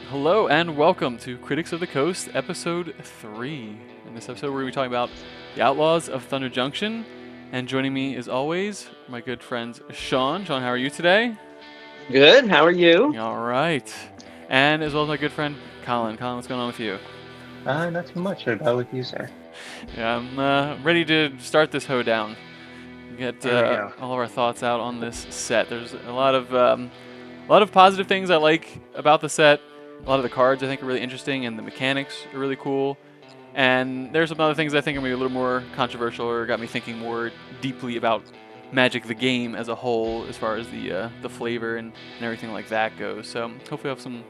Hello and welcome to Critics of the Coast, episode 3. In this episode, we're going to be talking about the Outlaws of Thunder Junction. And joining me, as always, my good friends Sean. Sean, how are you today? Good. How are you? All right. And as well as my good friend Colin. Colin, what's going on with you? Not too much. What about with you, sir? Yeah, I'm ready to start this hoedown. Get There we go. all of our thoughts out on this set. There's a lot of positive things I like about the set. A lot of the cards I think are really interesting, and the mechanics are really cool. And there's some other things I think are maybe a little more controversial or got me thinking more deeply about Magic the game as a whole, as far as the flavor and everything like that goes. So hopefully, I have some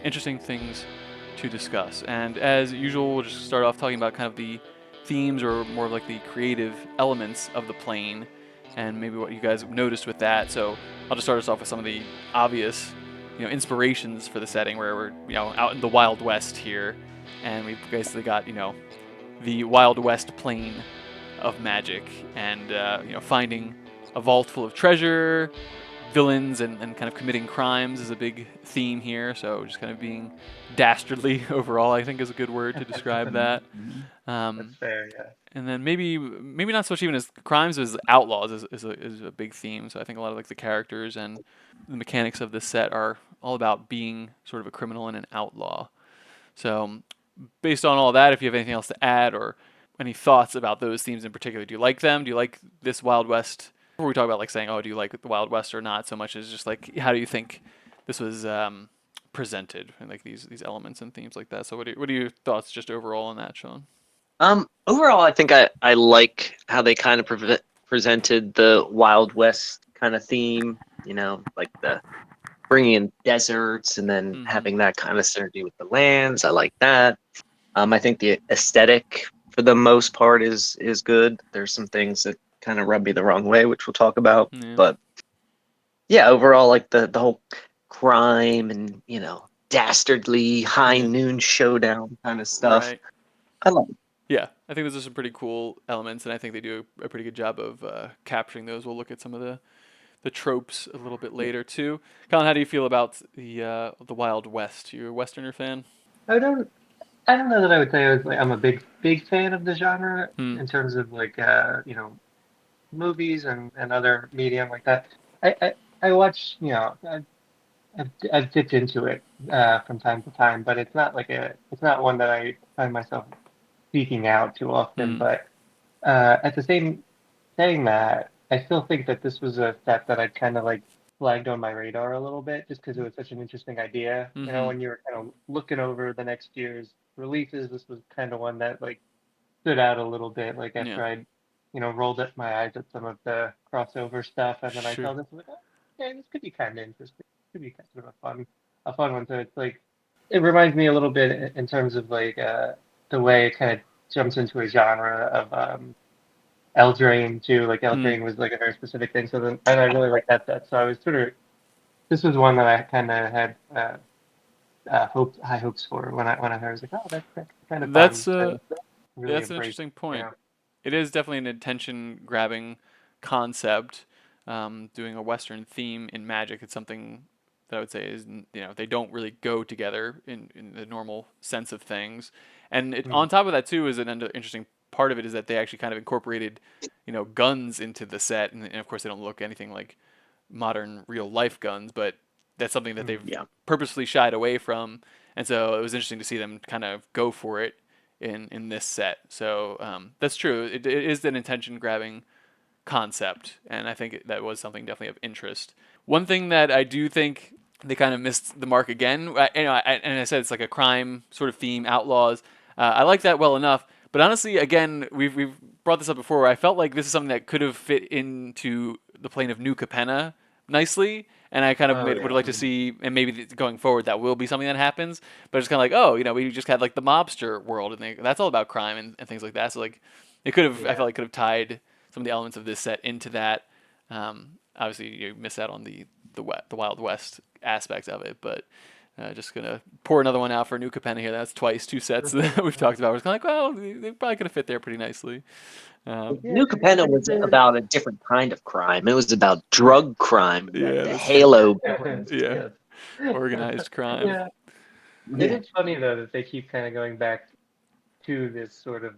interesting things to discuss. And as usual, we'll just start off talking about kind of the themes or more of like the creative elements of the plane, and maybe what you guys noticed with that. So I'll just start us off with some of the obvious, inspirations for the setting, where we're out in the Wild West here, and we've basically got the Wild West plane of magic, and finding a vault full of treasure, villains, and kind of committing crimes is a big theme here. So just kind of being dastardly overall, I think, is a good word to describe that. That's Um, fair, yeah. and then maybe not so much even as crimes as outlaws is a big theme. So I think a lot of like the characters and the mechanics of this set are all about being sort of a criminal and an outlaw. So based on all that, if you have anything else to add or any thoughts about those themes in particular, do you like them? Do you like this Wild West? Before we talk about like saying, oh, do you like the Wild West or not, so much as just like how do you think this was presented and like these elements and themes like that. So what are your thoughts just overall on that, Sean? Overall, I think I like how they kind of presented the Wild West kind of theme. Like the bringing in deserts and then Mm-hmm. having that kind of synergy with the lands. I like that. I think the aesthetic for the most part is good. There's some things that kind of rub me the wrong way, which we'll talk about. Yeah. But yeah, overall, like the whole crime and dastardly high Yeah. noon showdown kind of stuff. Right. I like. Yeah, I think those are some pretty cool elements, and I think they do a pretty good job of capturing those. We'll look at some of the tropes a little bit later too. Colin, how do you feel about the Wild West? You a Westerner fan? I don't, I don't know that I would say I'm a big fan of the genre Hmm. in terms of movies and other medium like that. I watch, I've dipped into it from time to time, but it's not one that I find myself seeking out too often. Hmm. But at the same saying that, I still think that this was a set that I'd kind of like flagged on my radar a little bit just because it was such an interesting idea. Mm-hmm. When you were kind of looking over the next year's releases, this was kind of one that like stood out a little bit. Like Yeah. after I'd, rolled up my eyes at some of the crossover stuff, and then I Sure. saw this, I was like, oh, yeah, this could be kind of interesting. Could be kind of a fun one. So it's like, it reminds me a little bit in terms of like the way it kind of jumps into a genre of Eldraine too. Like Hmm. Eldraine was like a very specific thing. So then, and I really like that set. So I was sort of this was one that I kind of had high hopes for when I heard. I was like, oh, that's kind of fun That's to yeah, really that's an embrace. interesting You point. know, It is definitely an attention grabbing concept. Doing a Western theme in Magic, it's something that I would say is they don't really go together in the normal sense of things. And on mm, top of that too is an interesting part of it is that they actually kind of incorporated guns into the set, and of course they don't look anything like modern real life guns, but that's something that mm, they've Yeah. purposely shied away from, and so it was interesting to see them kind of go for it in this set. So that's true. It is an attention grabbing concept, and I think that was something definitely of interest. One thing that I do think they kind of missed the mark again, and I said it's like a crime sort of theme, outlaws. I like that well enough, but honestly, again, we've brought this up before. Where I felt like this is something that could have fit into the plane of New Capenna nicely, and I kind of oh would yeah, like to see, and maybe going forward that will be something that happens. But it's kind of like, oh, we just had like the mobster world, and that's all about crime and things like that. So like, it could have, I yeah. felt like, could have tied some of the elements of this set into that. Obviously, you miss out on the Wild West aspect of it, but just gonna pour another one out for New Capenna here. That's twice, two sets that we've talked about. It's kind of like, well, they probably could have fit there pretty nicely. Yeah, New Capenna was about a different kind of crime. It was about drug crime, Yeah, the that's true. Halo brand. Yeah, organized crime. yeah. It is funny though that they keep kind of going back to this sort of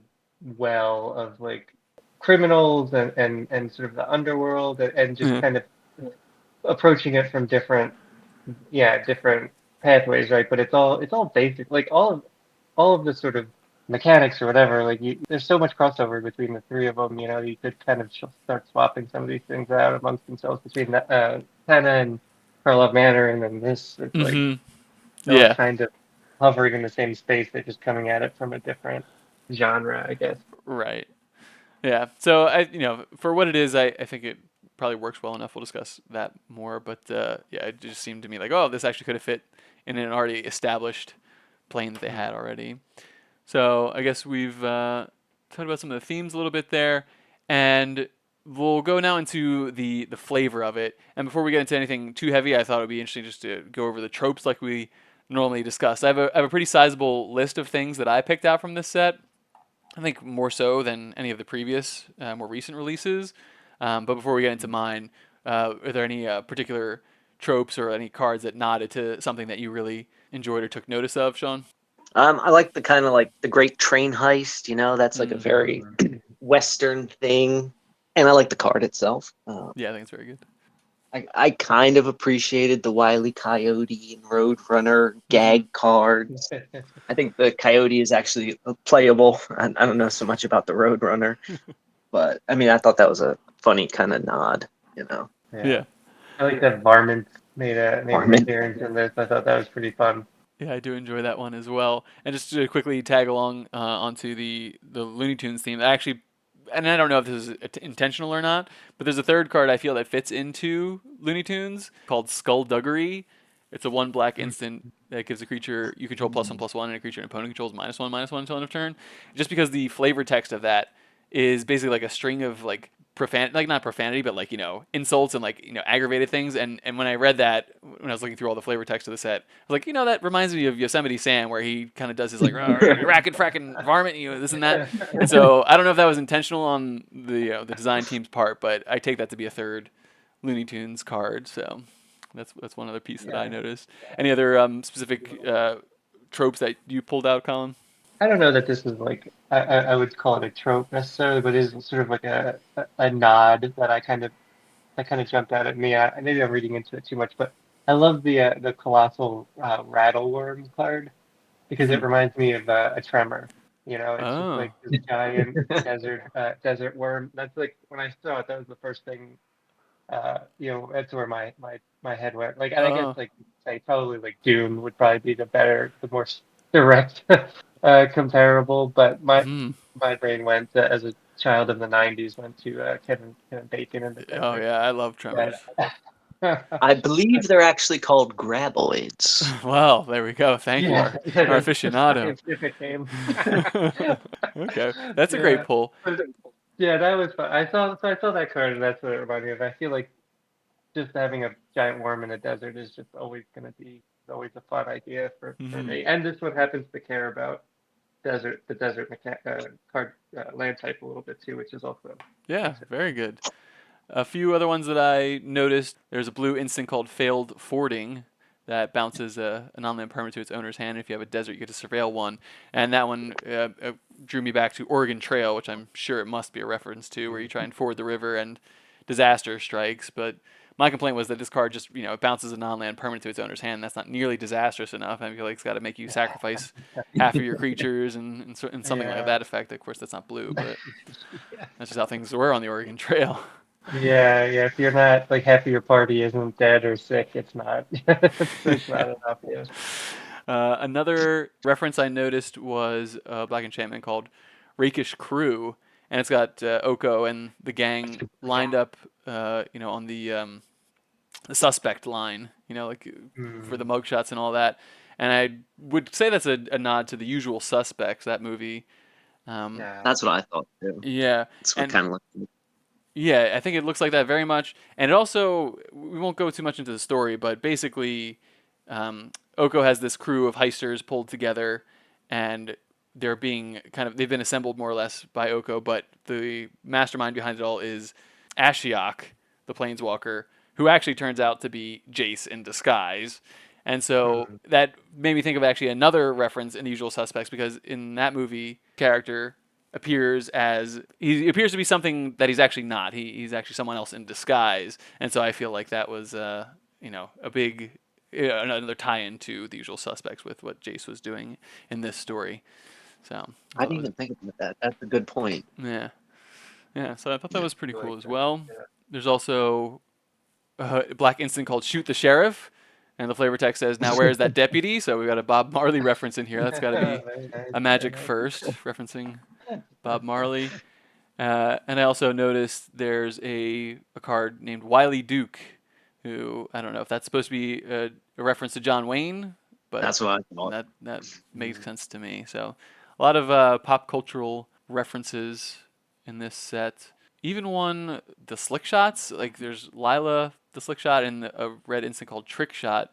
well of like criminals and sort of the underworld and just Yeah. kind of approaching it from different pathways, right? But it's all basic, like all of the sort of mechanics or whatever. Like there's so much crossover between the three of them. You know, you could kind of start swapping some of these things out amongst themselves between Tana and Karlov Manor, and then this. It's like Mm-hmm. they're all Yeah. kind of hovering in the same space. They're just coming at it from a different genre, I guess. Right. Yeah. So for what it is, I think it probably works well enough. We'll discuss that more. But yeah, it just seemed to me like, oh, this actually could have fit in an already established plane that they had already. So I guess we've talked about some of the themes a little bit there, and we'll go now into the flavor of it. And before we get into anything too heavy, I thought it would be interesting just to go over the tropes like we normally discuss. I have a pretty sizable list of things that I picked out from this set. I think more so than any of the previous, more recent releases. But before we get into mine, are there any particular tropes or any cards that nodded to something that you really enjoyed or took notice of, Sean? I like the kind of like the Great Train Heist. That's like a Mm. very Western thing, and I like the card itself. Yeah, I think it's very good. I kind of appreciated the Wile E. Coyote and Roadrunner Mm-hmm. gag cards. I think the Coyote is actually playable. I don't know so much about the Roadrunner, but I mean, I thought that was a funny kind of nod. Yeah, Yeah. I like that Varmint made an Armin. appearance in this. I thought that was pretty fun. Yeah, I do enjoy that one as well. And just to quickly tag along onto the Looney Tunes theme, I actually, and I don't know if this is intentional or not, but there's a third card I feel that fits into Looney Tunes called Skullduggery. It's a 1 black instant that gives a creature you control +1/+1, and a creature an opponent controls -1/-1 until end of turn. Just because the flavor text of that is basically like a string of like like not profanity, but like insults and like aggravated things. And when I read that, when I was looking through all the flavor text of the set, I was like, that reminds me of Yosemite Sam, where he kind of does his like racket fracking varmint, this and that. And so I don't know if that was intentional on the design team's part, but I take that to be a third Looney Tunes card. So that's one other piece that I Yeah. noticed. Any other specific tropes that you pulled out, Colin? I don't know that this is like I would call it a trope necessarily, but it is sort of like a nod that kind of jumped out at me. Maybe I'm reading into it too much, but I love the colossal rattle worm card because it reminds me of a tremor. It's just Oh. like this giant desert worm. That's like when I saw it, that was the first thing. That's where my head went. Like, and I guess Oh. like say probably like Dune would probably be the more direct comparable. But my Hmm. my brain went as a child of the '90s went to Kevin Bacon in the Oh desert. yeah, I love Tremors. That, I believe they're actually called graboids. Well, there we go. Thank you, yeah, our the aficionado. scientific name. Okay, that's a great Yeah, pull. but yeah, that was fun. I saw that card, and that's what it reminded me of. I feel like just having a giant worm in a desert is just always going to be always a fun idea for Hmm. me. And this one happens to care about the desert card land type a little bit too, which is also Yeah, nice. very good. A few other ones that I noticed. There's a blue instant called Failed Fording that bounces an on-land permanent to its owner's hand. If you have a desert, you get to surveil one. And that one drew me back to Oregon Trail, which I'm sure it must be a reference to, where you try and ford the river and disaster strikes. But my complaint was that this card just, it bounces a non-land permanent to its owner's hand. That's not nearly disastrous enough. I feel like it's got to make you sacrifice half of your creatures and something like Yeah. that effect. Of course, that's not blue, but Yeah. that's just how things were on the Oregon Trail. Yeah. If you're not like half of your party isn't dead or sick, it's not. It's not enough. Yeah. Another reference I noticed was a Black Enchantment called Rakish Crew, and it's got Oko and the gang lined up, on the suspect line, like for the Hmm. mugshots and all that. And I would say that's a nod to the Usual Suspects, that movie. Um, Yeah. That's what I thought too. yeah, That's what and kind of looked. yeah, I think it looks like that very much. And it also, we won't go too much into the story, but basically, Oko has this crew of heisters pulled together, and they've been assembled more or less by Oko, but the mastermind behind it all is Ashiok, the planeswalker, who actually turns out to be Jace in disguise. And so that made me think of actually another reference in The Usual Suspects, because in that movie, character appears to be something that he's actually not. He's actually someone else in disguise. And so I feel like that was a big another tie-in to The Usual Suspects with what Jace was doing in this story. So I didn't even think about that. That's a good point. yeah. Yeah, so I thought that was pretty I cool like as that. well. Yeah. There's also a Black Instant called Shoot the Sheriff, and the flavor text says, "Now where is that deputy?" So we got a Bob Marley reference in here. That's got to be Very nice, a very magic nice. first, referencing Bob Marley. And I also noticed there's a card named Wiley Duke, who I don't know if that's supposed to be a reference to John Wayne, but That's what I thought. that makes sense to me. So a lot of pop cultural references in this set. Even one, the slick shots, like there's Lila, the slick shot, and a red instant called Trick Shot.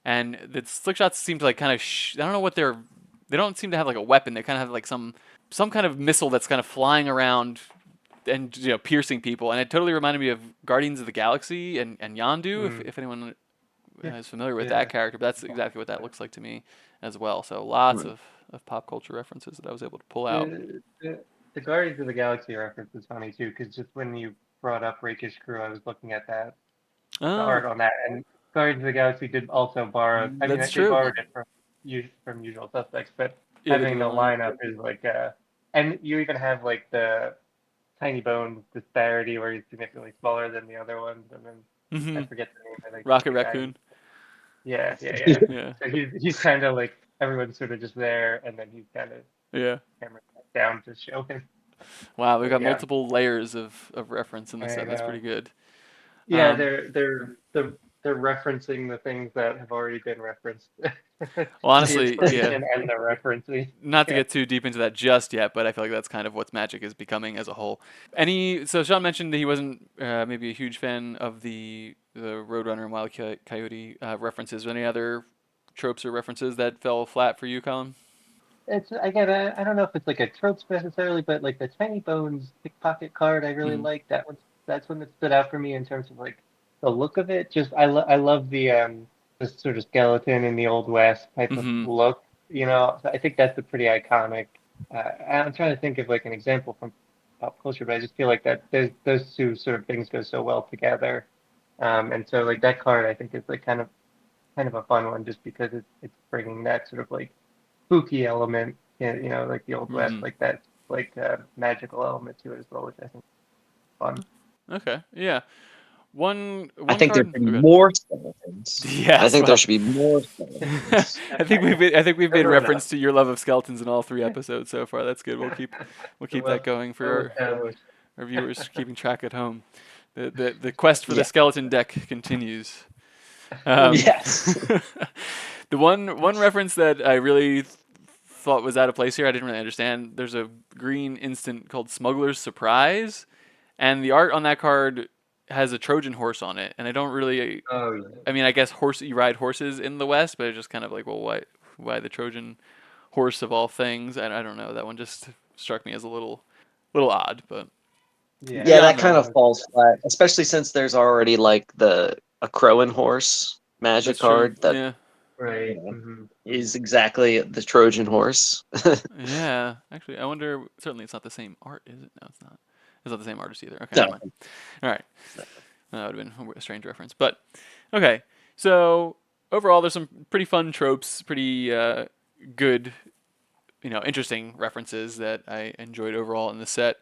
And the slick shots seem to like kind of, I don't know what they don't seem to have like a weapon. They kind of have like some kind of missile that's kind of flying around and piercing people. And it totally reminded me of Guardians of the Galaxy and Yondu, if anyone is familiar with that character. But that's exactly what that looks like to me as well. So lots of pop culture references that I was able to pull out. The Guardians of the Galaxy reference is funny too, because just when you brought up Rakish Crew, I was looking at the Oh, art on that, and Guardians of the Galaxy did also borrow. I mean, that's they true. borrowed it from Usual Suspects, but Yeah, they having did the a line. lineup is like, and you even have like the Tiny Bones disparity where he's significantly smaller than the other ones, and then I Mm-hmm. forget the name. I think Rocket the guy. Raccoon. Yeah. Yeah, So he's kind of like everyone's sort of just there, and then he's kind of yeah. camera down to show him. Wow, we've But got yeah, multiple layers of reference in the I set. That's know. pretty good. Yeah, they're referencing the things that have already been referenced. The Well, honestly, yeah. inspiration and the referencing. Not to Yeah. get too deep into that just yet, but I feel like that's kind of what Magic is becoming as a whole. So Sean mentioned that he wasn't maybe a huge fan of the Roadrunner and Wild Coyote references. Any other tropes or references that fell flat for you, Colin? It's again, I don't know if it's like a trope necessarily, but like the Tiny Bones pickpocket card, I really Mm-hmm. like that one. That's one that stood out for me in terms of like the look of it. Just I love the sort of skeleton in the Old West type of Mm-hmm. look. So I think that's a pretty iconic. I'm trying to think of like an example from pop culture, but I just feel like that those two sort of things go so well together. And so like that card, I think is like kind of a fun one just because it's bringing that sort of like spooky element, like the Old West, Mm-hmm. like that, like magical element to it as well, which I think is fun. Okay. Yeah. One I one think there card. should be Oh, good. more skeletons. I Yes. think there Well, should be more skeletons. I think we've made Never enough. reference to your love of skeletons in all 3 episodes so far. That's good. We'll So keep that going for well established. our viewers keeping track at home. The quest for the Yeah. skeleton deck continues. Um, Yes. the one reference that I really thought was out of place here, I didn't really understand. There's a green instant called Smuggler's Surprise, and the art on that card has a Trojan horse on it, and I don't really. Oh yeah. I mean, I guess you ride horses in the West, but it's just kind of like, well, why the Trojan horse of all things? I don't know. That one just struck me as a little odd, but Yeah. Yeah, beyond that kind that, of falls flat, especially since there's already like a crow and horse magic that's true. card that Yeah. Right. is exactly the Trojan horse. Yeah, actually, I wonder. Certainly, it's not the same art, is it? No, it's not. It's not the same artist either. Okay, never No. mind. All right, that would have been a strange reference, but okay. So overall, there's some pretty fun tropes, pretty good, interesting references that I enjoyed overall in the set.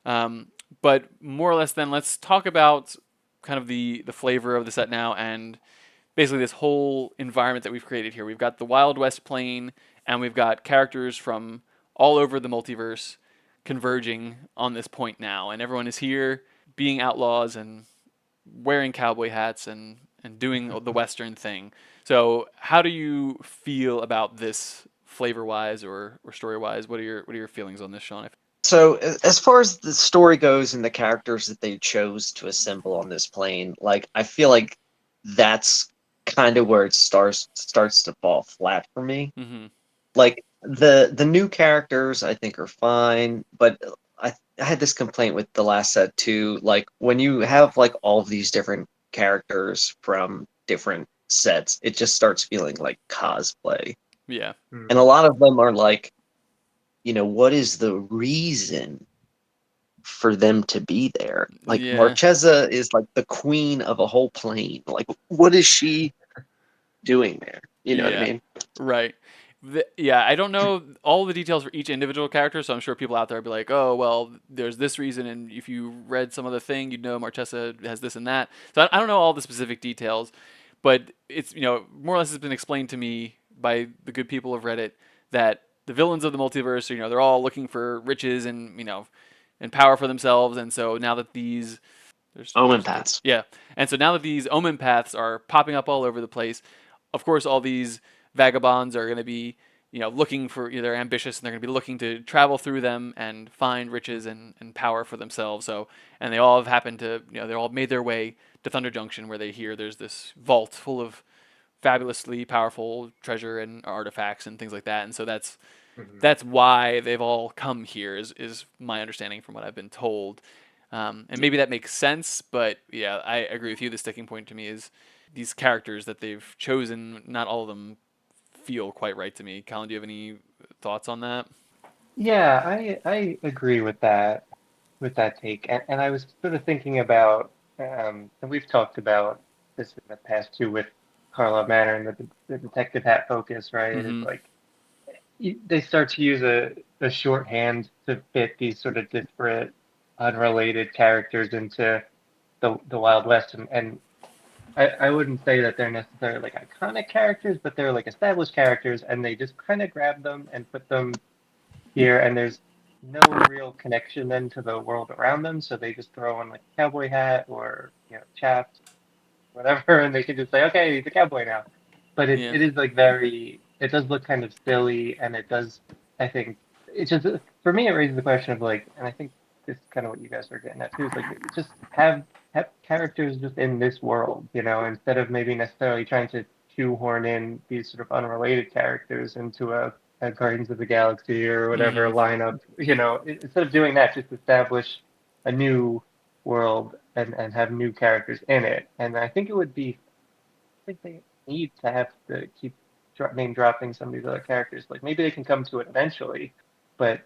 But more or less, then let's talk about kind of the flavor of the set now and basically this whole environment that we've created here. We've got the Wild West plane, and we've got characters from all over the multiverse converging on this point now, and everyone is here being outlaws and wearing cowboy hats and doing the Western thing. So, how do you feel about this, flavor wise or story wise? What are your feelings on this, Sean? So as far as the story goes and the characters that they chose to assemble on this plane, like I feel like that's kind of where it starts to fall flat for me. Mm-hmm. Like the new characters I think are fine, but I had this complaint with the last set too. Like when you have like all of these different characters from different sets, it just starts feeling like cosplay. Yeah. And a lot of them are like, what is the reason for them to be there? Like Yeah. Marchesa is like the queen of a whole plane. Like, what is she doing there? You know what I Yeah. mean? Right. Yeah, I don't know all the details for each individual character, so I'm sure people out there will be like, "Oh, well, there's this reason, and if you read some other thing, you'd know Marchesa has this and that." So I don't know all the specific details, but it's more or less has been explained to me by the good people of Reddit that the villains of the multiverse, they're all looking for riches and and power for themselves, and so now that these Omen paths. yeah, and so now that these omen paths are popping up all over the place, of course, all these vagabonds are going to be, looking for, they're ambitious and they're going to be looking to travel through them and find riches and power for themselves. So, and they all have happened to, they all made their way to Thunder Junction where they hear there's this vault full of fabulously powerful treasure and artifacts and things like that. And so that's why they've all come here is my understanding from what I've been told. And maybe that makes sense, but yeah, I agree with you. The sticking point to me is these characters that they've chosen. Not all of them feel quite right to me. Colin, do you have any thoughts on that? Yeah, I agree with that take, and I was sort of thinking about, and we've talked about this in the past too with Karlov Manor and the detective hat focus, right? It's Mm-hmm. like they start to use a shorthand to fit these sort of disparate, unrelated characters into the Wild West, and I wouldn't say that they're necessarily like iconic characters, but they're like established characters, and they just kind of grab them and put them here, and there's no real connection then to the world around them, so they just throw on like a cowboy hat or chaps, whatever, and they can just say, okay, he's a cowboy now. But Yeah. it is like it does look kind of silly, and it does, I think, it's just, for me, it raises the question of like, and I think this is kind of what you guys are getting at too, is like, just have characters just in this world, instead of maybe necessarily trying to shoehorn in these sort of unrelated characters into a Guardians of the Galaxy or whatever Mm-hmm. lineup, instead of doing that, just establish a new world and have new characters in it. And I think it would be, I think they need to have to keep name dropping some of these other characters. Like maybe they can come to it eventually, but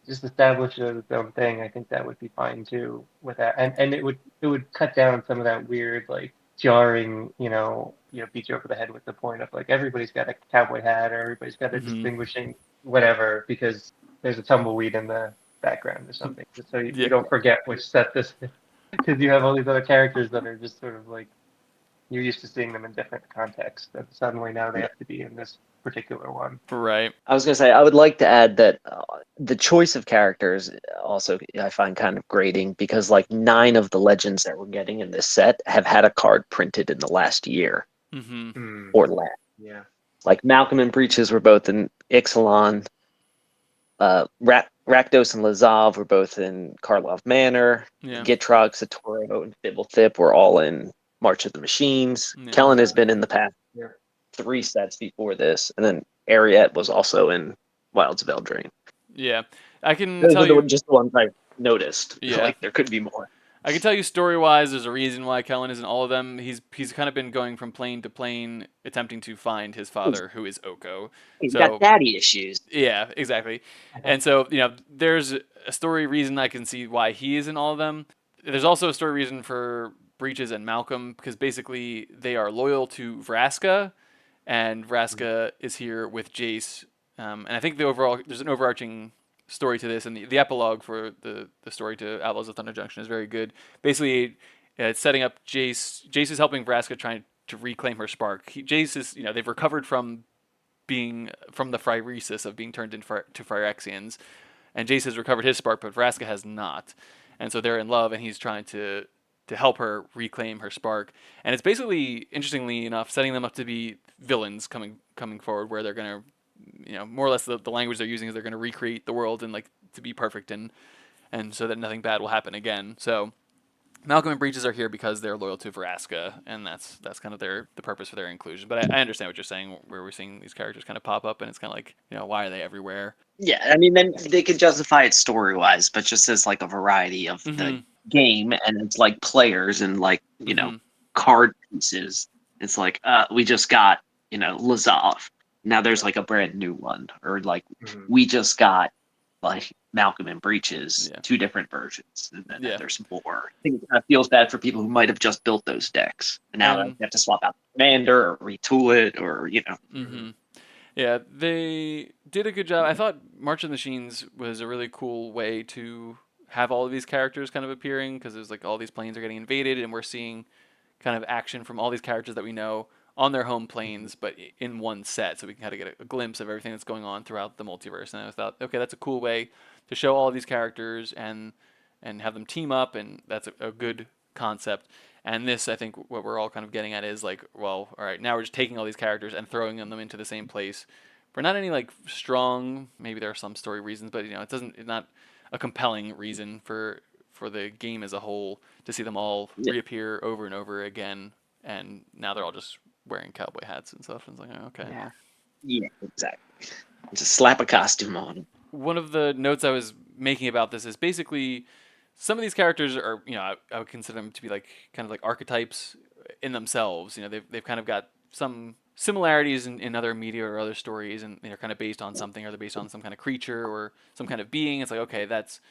just establish it as its own thing. I think that would be fine too with that, and it would cut down some of that weird like jarring, beat you over the head with the point of like everybody's got a cowboy hat or everybody's got a Mm-hmm. distinguishing whatever because there's a tumbleweed in the background or something, just so you Yeah. don't forget which set this is. Because you have all these other characters that are just sort of like you're used to seeing them in different contexts, and suddenly now they have to be in this particular one. Right. I was going to say, I would like to add that the choice of characters also I find kind of grating because like 9 of the legends that we're getting in this set have had a card printed in the last year Mm-hmm. or less. Yeah. Like Malcolm and Breeches were both in Ixalan. Rakdos and Lazav were both in Karlov Manor. Yeah. Gitrog, Satoro, and Fibblethip were all in March of the Machines. Yeah. Kellen has been in the past Yeah. 3 sets before this, and then Ariette was also in Wilds of Eldraine. Yeah. I can Those tell are you. just the ones I noticed. Yeah. Like there could be more. I can tell you story wise, there's a reason why Kellen is in all of them. He's kind of been going from plane to plane, attempting to find his father, who is Oko. He's got So daddy issues. yeah, exactly. And so there's a story reason I can see why he is in all of them. There's also a story reason for Breeches and Malcolm because basically they are loyal to Vraska, and Vraska is here with Jace. And I think there's an overarching story to this, and the epilogue for the story to Outlaws of Thunder Junction is very good. Basically, it's setting up Jace. Jace is helping Vraska trying to reclaim her spark. Jace is, they've recovered from being from the Phryresis of being turned into Phyrexians, and Jace has recovered his spark, but Vraska has not, and so they're in love, and he's trying to help her reclaim her spark. And it's basically, interestingly enough, setting them up to be villains coming forward, where they're gonna, more or less the language they're using is they're gonna recreate the world and like to be perfect and so that nothing bad will happen again. So Malcolm and Breeches are here because they're loyal to Vraska, and that's kind of the purpose for their inclusion. But I understand what you're saying, where we're seeing these characters kind of pop up, and it's kind of like, why are they everywhere? Yeah, I mean, then they could justify it story-wise, but just as like a variety of Mm-hmm. the game, and it's like players and like Mm-hmm. card pieces. It's like, we just got, Lazov. Now there's like a brand new one, or like we just got like Malcolm and Breeches, Yeah. 2 different versions, and then Yeah. there's more. I think it kind of feels bad for people who might have just built those decks, and now And they have to swap out the commander or retool it, or hmm yeah, they did a good job. I thought March of the Machines was a really cool way to have all of these characters kind of appearing because there's like all these planes are getting invaded and we're seeing kind of action from all these characters that we know on their home planes, but in one set, so we can kind of get a glimpse of everything that's going on throughout the multiverse. And I thought, okay, that's a cool way to show all of these characters and have them team up, and that's a good concept. And this, I think, what we're all kind of getting at is like, well, all right, now we're just taking all these characters and throwing them into the same place for not any like strong, maybe there are some story reasons, but it doesn't, it's not a compelling reason for the game as a whole to see them all yeah, reappear over and over again, and now they're all just wearing cowboy hats and stuff. And it's like, oh, okay, well. yeah, exactly. Just slap a costume on them. One of the notes I was making about this is basically some of these characters are, I would consider them to be like kind of like archetypes in themselves. They've kind of got some similarities in other media or other stories, and they're kind of based on something, or they're based on some kind of creature or some kind of being. It's like, okay, that's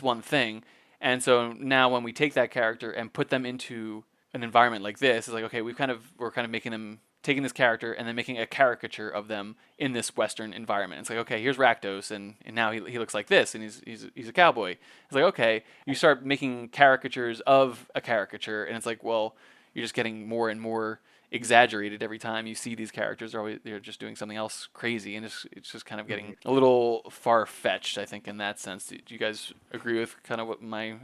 one thing. And so now when we take that character and put them into an environment like this, it's like, okay, we're kind of making them taking this character and then making a caricature of them in this Western environment. It's like, okay, here's Rakdos, and now he looks like this, and he's a cowboy. It's like, okay, you start making caricatures of a caricature, and it's like, well, you're just getting more and more exaggerated every time you see these characters. They're just doing something else crazy, and it's just kind of getting a little far fetched, I think, in that sense. Do you guys agree with kind of what my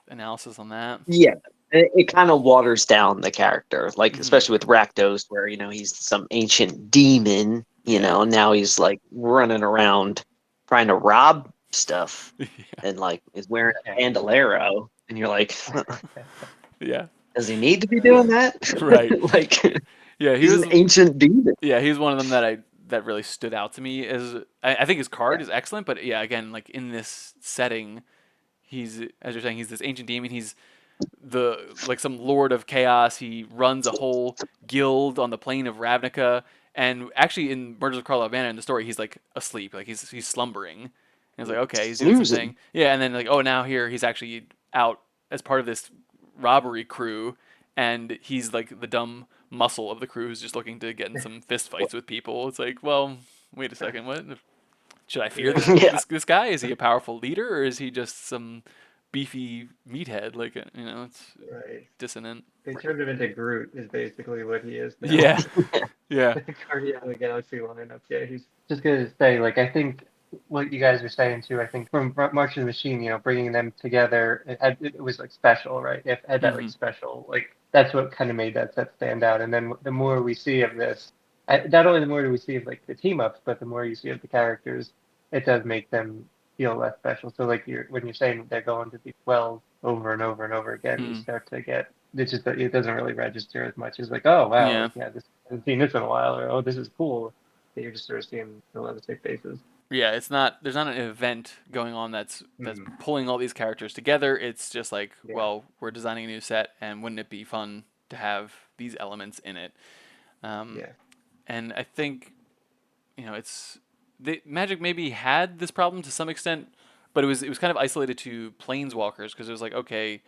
analysis on that? Yeah, it kind of waters down the character, like Hmm. especially with Rakdos, where he's some ancient demon. Yeah. Now he's like running around trying to rob stuff, Yeah. and like is wearing a Okay. bandolero, and you're like, Yeah. does he need to be doing that? Right. Like, Yeah. he's an ancient demon. He was one of them that really stood out to me. As I think his card is excellent, but yeah, again, like in this setting, he's, as you're saying, he's this ancient demon. He's like some lord of chaos. He runs a whole guild on the plane of Ravnica. And actually, in Murders of Karlov Manor in the story, he's like asleep, like he's slumbering. And it's like, okay, he's doing Snoozing. something. Yeah, and then like, oh, now here he's actually out as part of this robbery crew, and he's like the dumb muscle of the crew who's just looking to get in some fist fights with people. It's like, well, wait a second, what? Should I fear this Yeah. Yeah, this guy? Is he a powerful leader, or is he just some beefy meathead? Like, it's Right. dissonant. They turned him into Groot is basically what he is now. Yeah, yeah. Guardian of the Galaxy lineup. Yeah, he's just gonna say, like, I think what you guys were saying too. I think from March of the Machine, bringing them together, it was like special, right? It had that like Hmm. special, like that's what kind of made that set stand out. And then the more we see of this, not only the more we see of like the team ups, but the more you see of the characters, it does make them feel less special. So like when you're saying they're going to these wells over and over and over again, you Mm. start to get it doesn't really register as much as like, oh wow, Yeah. like yeah, this I haven't seen this in a while, or oh, this is cool. You're just sort of seeing the landscape faces. Yeah, it's not. There's not an event going on that's pulling all these characters together. It's just like, Yeah. well, we're designing a new set, and wouldn't it be fun to have these elements in it? Um, Yeah. and I think it's the Magic maybe had this problem to some extent, but it was kind of isolated to planeswalkers because it was like, okay,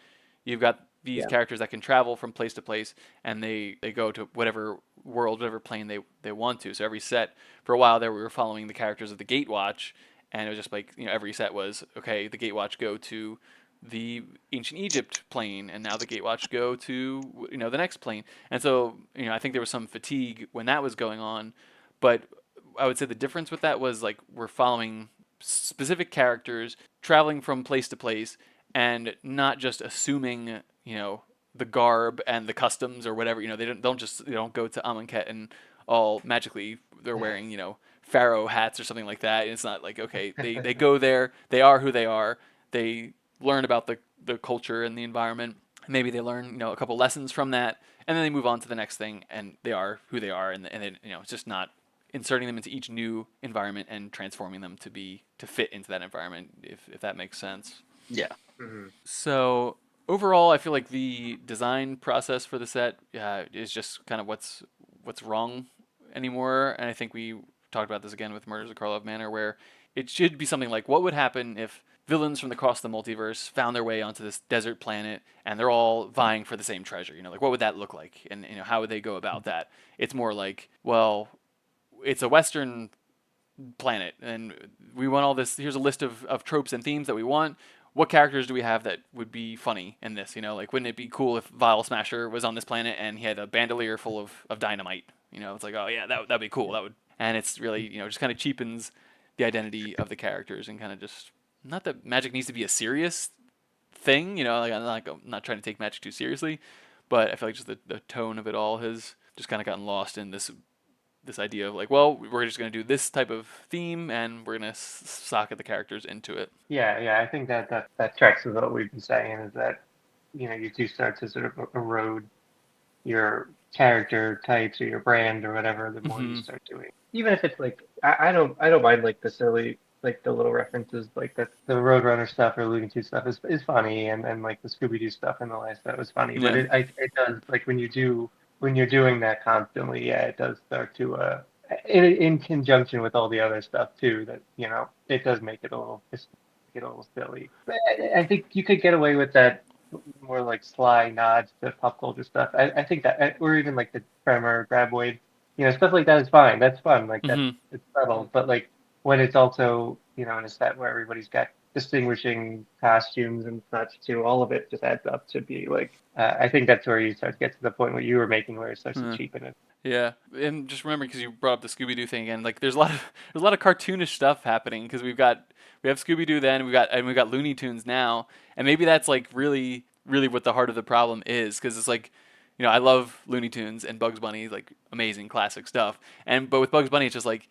you've got these yeah, characters that can travel from place to place, and they go to whatever world, whatever plane they want to. So every set for a while there, we were following the characters of the Gatewatch, and it was just like every set was okay. The Gatewatch go to the ancient Egypt plane, and now the Gatewatch go to the next plane. And so I think there was some fatigue when that was going on, but I would say the difference with that was like we're following specific characters traveling from place to place and not just assuming, the garb and the customs or whatever. They don't go to Amonkhet and all magically they're wearing, pharaoh hats or something like that. And it's not like, okay, they go there, they are who they are, they learn about the culture and the environment. Maybe they learn, a couple lessons from that, and then they move on to the next thing, and they are who they are, and then, it's just not inserting them into each new environment and transforming them to fit into that environment, if that makes sense. yeah. Hmm. So Overall, I feel like the design process for the set is just kind of what's wrong anymore. And I think we talked about this again with Murders of Karlov Manor, where it should be something like, what would happen if villains from across the multiverse found their way onto this desert planet and they're all vying for the same treasure? You know, like what would that look like, and how would they go about that? It's more like, well, it's a Western planet and we want all this. Here's a list of tropes and themes that we want. What characters do we have that would be funny in this? Like, wouldn't it be cool if Vial Smasher was on this planet and he had a bandolier full of dynamite? It's like, oh yeah, that'd be cool. That would, and it's really, just kind of cheapens the identity of the characters and kind of just, not that magic needs to be a serious thing. Like I'm not trying to take magic too seriously, but I feel like just the tone of it all has just kind of gotten lost in this idea of like, well, we're just going to do this type of theme and we're going to socket the characters into it. Yeah. I think that tracks with what we've been saying is that you do start to sort of erode your character types or your brand or whatever the more you start doing. Even if it's like I don't mind like the silly like the little references like the Roadrunner stuff or Looney Tunes stuff is funny and like the Scooby Doo stuff in the last that was funny. But Yeah. it does like when you're doing that constantly, yeah, it does start to in conjunction with all the other stuff too that it does make it a little silly. But I think you could get away with that more like sly nods to pop culture stuff. I think that, or even like the Tremor, Graboid, stuff like that is fine. That's fun. Like that's it's subtle. But like when it's also in a set where everybody's got distinguishing costumes and such too, all of it just adds up to be like. I think that's where you start to get to the point what you were making, where it starts to cheapen it. Yeah, and just remember, because you brought up the Scooby Doo thing again, like there's a lot of cartoonish stuff happening because we have Scooby Doo then we've got Looney Tunes now, and maybe that's like really really what the heart of the problem is, because it's like, I love Looney Tunes and Bugs Bunny, like amazing classic stuff, but with Bugs Bunny it's just like,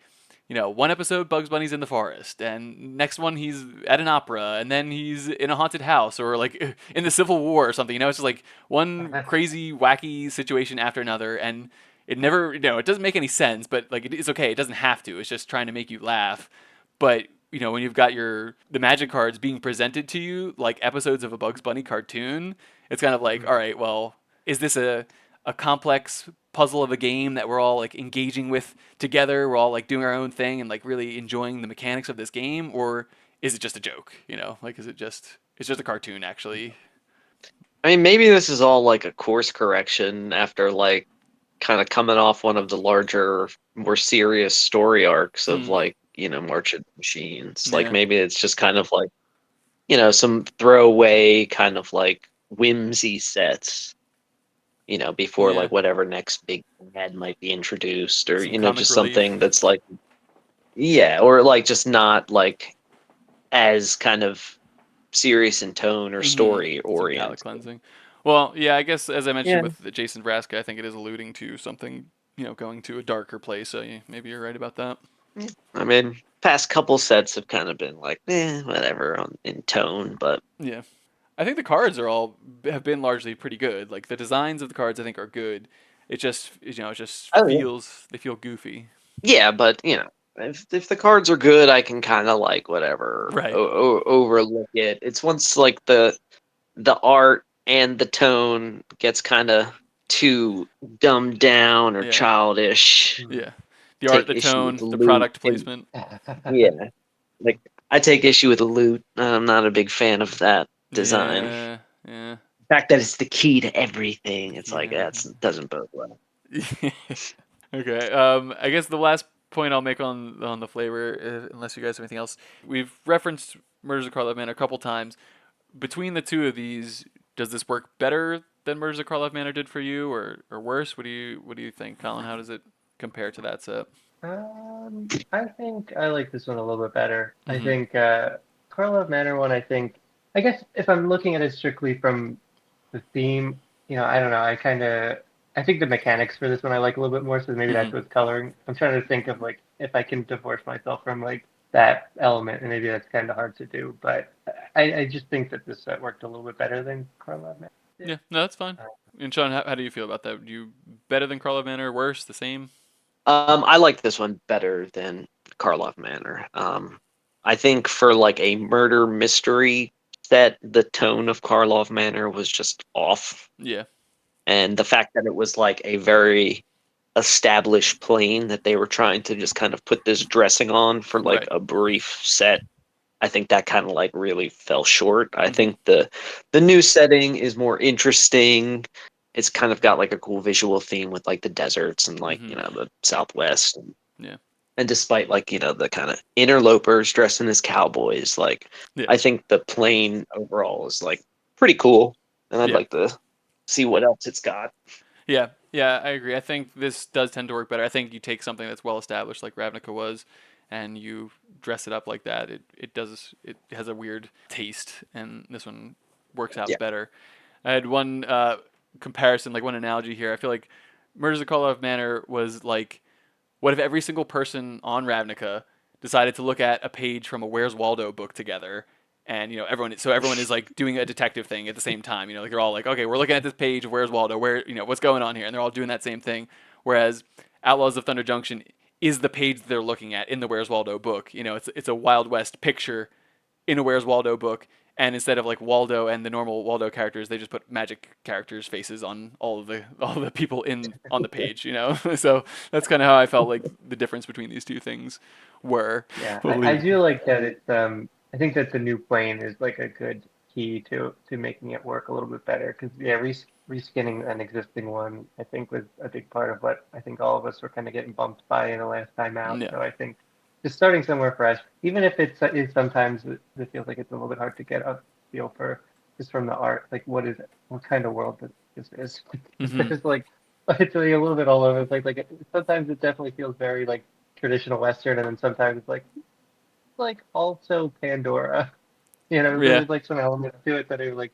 one episode Bugs Bunny's in the forest, and next one he's at an opera, and then he's in a haunted house, or like in the Civil War or something. It's just like one crazy wacky situation after another, and it never, it doesn't make any sense, but like it's okay. It doesn't have to. It's just trying to make you laugh. But when you've got the magic cards being presented to you like episodes of a Bugs Bunny cartoon, it's kind of like, all right, well, is this a complex puzzle of a game that we're all like engaging with together? We're all like doing our own thing and like really enjoying the mechanics of this game, or is it just a joke? Like is it's just a cartoon actually? I mean, maybe this is all like a course correction after like kind of coming off one of the larger, more serious story arcs of like, March of the Machines. Like Yeah. maybe it's just kind of like, some throwaway kind of like whimsy sets, before Yeah. like whatever next big ad might be introduced, or, Some comic just relief. something that's like, yeah, or like just not like as kind of serious in tone or story Some palate oriented. cleansing. Well, yeah, I guess as I Yeah. mentioned with the Jason Vraska, I think it is alluding to something, going to a darker place. So maybe you're right about that. I mean, past couple sets have kind of been like, whatever in tone, but Yeah. I think the cards have been largely pretty good. Like the designs of the cards, I think are good. It just oh yeah, they feel goofy. yeah, but if the cards are good, I can kind of like whatever Right. overlook it. It's once like the art and the tone gets kind of too dumbed down or Yeah. childish. Yeah. The art, Take the issue with tone, the the loot. product placement. Yeah, like I take issue with the loot. I'm not a big fan of that design. Yeah. Yeah. The fact that it's the key to everything, it's like Yeah. that doesn't bode well. Okay. I guess the last point I'll make on the flavor, unless you guys have anything else, we've referenced Murders of Karlov Manor a couple times. Between the two of these, does this work better than Murders of Karlov Manor did for you, or worse? What do you think, Colin? How does it compare to that set? I think I like this one a little bit better. I Mm-hmm. think Karlov Manor one. I guess if I'm looking at it strictly from the theme, I don't know. I think the mechanics for this one I like a little bit more. So maybe Mm-hmm. that's what's coloring. I'm trying to think of like if I can divorce myself from like that element, and maybe that's kind of hard to do. But I just think that this set worked a little bit better than Karlov Manor did. Yeah, no, that's fine. And Sean, how do you feel about that? Do you better than Karlov Manor? Worse? The same? I like this one better than Karlov Manor. I think for like a murder mystery set, the tone of Karlov Manor was just off. Yeah. And the fact that it was like a very established plane that they were trying to just kind of put this dressing on for like Right. a brief set, I think that kind of like really fell short. I Mhm. think the new setting is more interesting. It's kind of got like a cool visual theme with like the deserts and like, Mhm. the Southwest. Yeah. And despite like, the kind of interlopers dressing as cowboys, like Yeah. I think the plane overall is like pretty cool. And I'd Yeah. like to see what else it's got. Yeah, yeah, I agree. I think this does tend to work better. I think you take something that's well established, like Ravnica was, and you dress it up like that. It has a weird taste, and this one works out Yeah. better. I had one comparison, like one analogy here. I feel like Murders of Karlov Manor was like, what if every single person on Ravnica decided to look at a page from a Where's Waldo book together, and everyone is like doing a detective thing at the same time. Like they're all like, okay, we're looking at this page of Where's Waldo, what's going on here, and they're all doing that same thing. Whereas Outlaws of Thunder Junction is the page they're looking at in the Where's Waldo book. It's a Wild West picture in a Where's Waldo book, and instead of like Waldo and the normal Waldo characters, they just put magic characters' faces on all the people in on the page. So that's kind of how I felt like the difference between these two things were. Yeah, We'll I leave it. do like that it's I think that the new plane is like a good key to making it work a little bit better because yeah, reskinning an existing one I think was a big part of what I think all of us were kind of getting bumped by in the last time out. Yeah. So I think just starting somewhere fresh, even if is sometimes it feels like it's a little bit hard to get a feel for just from the art, like what kind of world this is. Hmm. There's like it's like a little bit all over the place. Like sometimes it definitely feels very like traditional Western, and then sometimes it's like also Pandora. Yeah. There's like some elements to it that are like